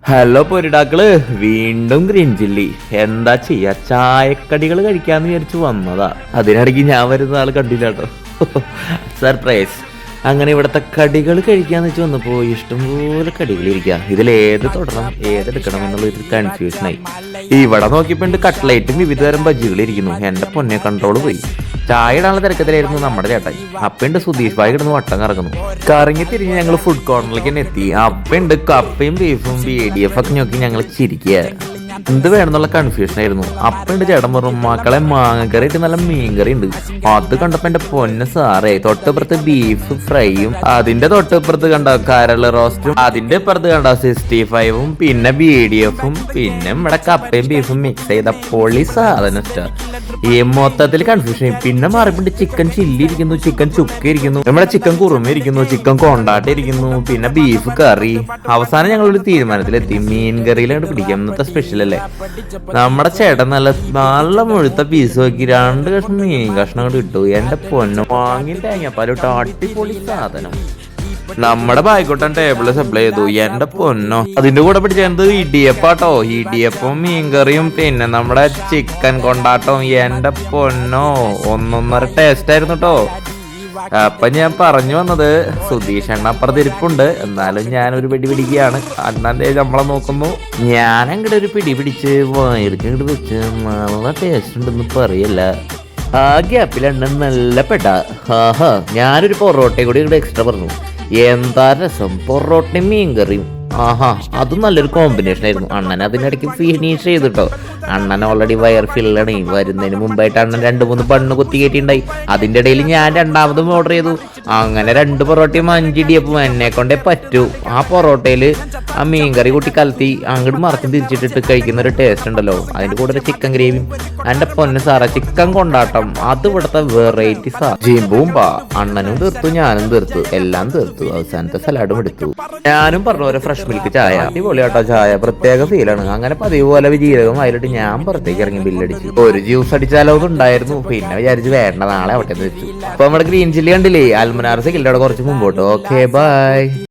Hello പൊരിടാക്കള്, വീണ്ടും green chilli. എന്താ ചെയ്യാ, ചായക്കടികൾ കഴിക്കാന്ന് വിചാരിച്ചു വന്നതാ. അതിനിടയ്ക്ക് ഞാൻ വരുന്ന ആള് കണ്ടില്ല കേട്ടോ. സർപ്രൈസ്. അങ്ങനെ ഇവിടുത്തെ കടികൾ കഴിക്കാന്ന് വെച്ച് വന്നപ്പോ ഇഷ്ടംപോലെ കടികൾ ഇരിക്കുക. ഇതിലേത് തുടരണം ഏതെടുക്കണം എന്നുള്ളൊരു കൺഫ്യൂഷനായി. ഇവിടെ നോക്കിയപ്പോ കട്ട്ലൈറ്റും വിവിധതരം ബജ്ജികൾ ഇരിക്കുന്നു. എന്റെ പൊന്നെ, കൺട്രോള് പോയി. ചായ ഇടാനുള്ള തിരക്കത്തിലായിരുന്നു നമ്മുടെ ചേട്ടായി. അപ്പുണ്ട് സുധീഷ് ഭായി കിടന്ന് വട്ടം കറങ്ങുന്നു. കറങ്ങി തിരിഞ്ഞ് ഞങ്ങൾ ഫുഡ് കോർണറിലേക്ക് തന്നെ എത്തി. അപ്പുണ്ട് കപ്പയും ബീഫും BDF ഒക്കെ നോക്കി ഞങ്ങൾ ചിരിക്കുക. എന്ത് വേണമെന്നുള്ള കൺഫ്യൂഷൻ ആയിരുന്നു. അപ്പുണ്ട് ചേട്ടൻ പറഞ്ഞു, മക്കളെ മാങ്ങക്കറി ഇട്ട് നല്ല മീൻകറി ഉണ്ട്. അത് കണ്ടപ്പോ എന്റെ പൊന്ന സാറേ, തൊട്ടിപ്പുറത്ത് ബീഫ് ഫ്രൈയും, അതിന്റെ തൊട്ടിപ്പുറത്ത് കണ്ട കരള് റോസ്റ്റും, അതിന്റെ ഇപ്പുറത്ത് കണ്ട 65ഉം, പിന്നെ BDF-ഉം, പിന്നെ ഇവിടെ കപ്പയും ബീഫും മിക്സ് ചെയ്ത പൊളി സാധനം സ്റ്റാർ. ഈ മൊത്തത്തിൽ കൺഫ്യൂഷൻ. പിന്നെ മാറിപ്പിണ്ട് ചിക്കൻ ചില്ലി ഇരിക്കുന്നു, ചിക്കൻ ചുക്ക ഇരിക്കുന്നു, നമ്മുടെ ചിക്കൻ കുറുമ ഇരിക്കുന്നു, ചിക്കൻ കൊണ്ടാട്ട ഇരിക്കുന്നു, പിന്നെ ബീഫ് കറി. അവസാനം ഞങ്ങളൊരു തീരുമാനത്തിലെത്തി, മീൻ കറിയിലാണ് പിടിക്കാം. ഇന്നത്തെ സ്പെഷ്യൽ അല്ലേ. നമ്മുടെ ചേട്ടൻ നല്ല മുഴുത്ത പീസ് നോക്കി 2 കഷ്ണം മീൻ കഷ്ണം കൊണ്ട് ഇട്ടു. എന്റെ പൊന്നു, വാങ്ങി തേങ്ങാപ്പാലിട്ട് അടിപൊളി സാധനം. നമ്മുടെ ബായിക്കോട്ടൻ ടേബിള് സപ്ലൈ ചെയ്തു. എന്റെ പൊന്നോ, അതിന്റെ കൂടെ പിടിച്ചത് ഇടിയപ്പാട്ടോ. ഇടിയപ്പവും മീൻകറിയും പിന്നെ നമ്മുടെ ചിക്കൻ കൊണ്ടാട്ടവും. എന്റെ പൊന്നോ, ഒന്നൊന്നര ടേസ്റ്റ് ആയിരുന്നു കേട്ടോ. അപ്പൊ ഞാൻ പറഞ്ഞു വന്നത്, സുധീഷ് അണ്ണ അപ്പുറത്തിരിപ്പുണ്ട്. എന്നാലും ഞാനൊരു പിടി പിടിക്കുകയാണ്. അണ്ണന്റെ നമ്മളെ നോക്കുന്നു. ഞാൻ അങ്ങോട്ട് ഒരു പിടി പിടിച്ച് വയർക്ക് ഇങ്ങോട്ട് വെച്ച് നല്ല ടേസ്റ്റ് ഉണ്ടെന്ന് പറയല്ല. ആ ഗ്യാപ്പിൽ അണ്ണൻ നല്ല പെട്ട. ഹാഹാ, ഞാനൊരു പൊറോട്ടയും കൂടി ഇവിടെ എക്സ്ട്രാ പറഞ്ഞു. എന്താ രസം, പൊറോട്ടയും മീൻകറിയും. ആഹാ, അതും നല്ലൊരു കോമ്പിനേഷൻ ആയിരുന്നു. അണ്ണൻ അതിനിടയ്ക്ക് ഫിനിഷ് ചെയ്തിട്ടോ. അണ്ണൻ ഓൾറെഡി വയർ ഫില്ലാണ്. വരുന്നതിന് മുമ്പായിട്ട് അണ്ണൻ 2-3 ബണ്ണ് കുത്തി കയറ്റിണ്ടായി. അതിന്റെ ഇടയിൽ ഞാൻ രണ്ടാമതും ഓർഡർ ചെയ്തു. അങ്ങനെ 2 പൊറോട്ടയും 5 ഇടിയപ്പും എന്നെ കൊണ്ടേ പറ്റൂ. ആ പൊറോട്ടയില് ആ മീൻകറി കൂട്ടി കലത്തി അങ്ങോട്ട് മറച്ചും തിരിച്ചിട്ടിട്ട് കഴിക്കുന്ന ഒരു ടേസ്റ്റ് ഉണ്ടല്ലോ. അതിന്റെ കൂടെ ഒരു ചിക്കൻ ഗ്രേവിയും. എന്റെ പൊന്ന് സാറ, ചിക്കൻ കൊണ്ടാട്ടം അത് ഇവിടുത്തെ വെറൈറ്റി സാ. ജിംബൂമ്പാ. അണ്ണനും തീർത്തു, ഞാനും തീർത്തു, എല്ലാം തീർത്തു. അവസാനത്തെ സലാഡും എടുത്തു. ഞാനും പറഞ്ഞ പോലെ ഫ്രഷ് മിൽക്ക് ചായ അടിപൊളിയാട്ടോ. ചായ പ്രത്യേക ഫീലാണ്. അങ്ങനെ പതിവ് പോലെ ജീരകം അതിലിട്ട് ഞാൻ പുറത്തേക്ക് ഇറങ്ങി ബില്ലടിച്ചു. ഒരു ജ്യൂസ് അടിച്ചാലോ ഉണ്ടായിരുന്നു. പിന്നെ വിചാരിച്ച് വേണ്ട, നാളെ അവിടെ വെച്ചു. അപ്പൊ നമ്മുടെ ഗ്രീൻ ചില്ലി കണ്ടില്ലേ, അൽമനാർ സെക്കിലിന്റെ അവിടെ കുറച്ച് മുമ്പോട്ട്. Okay, by.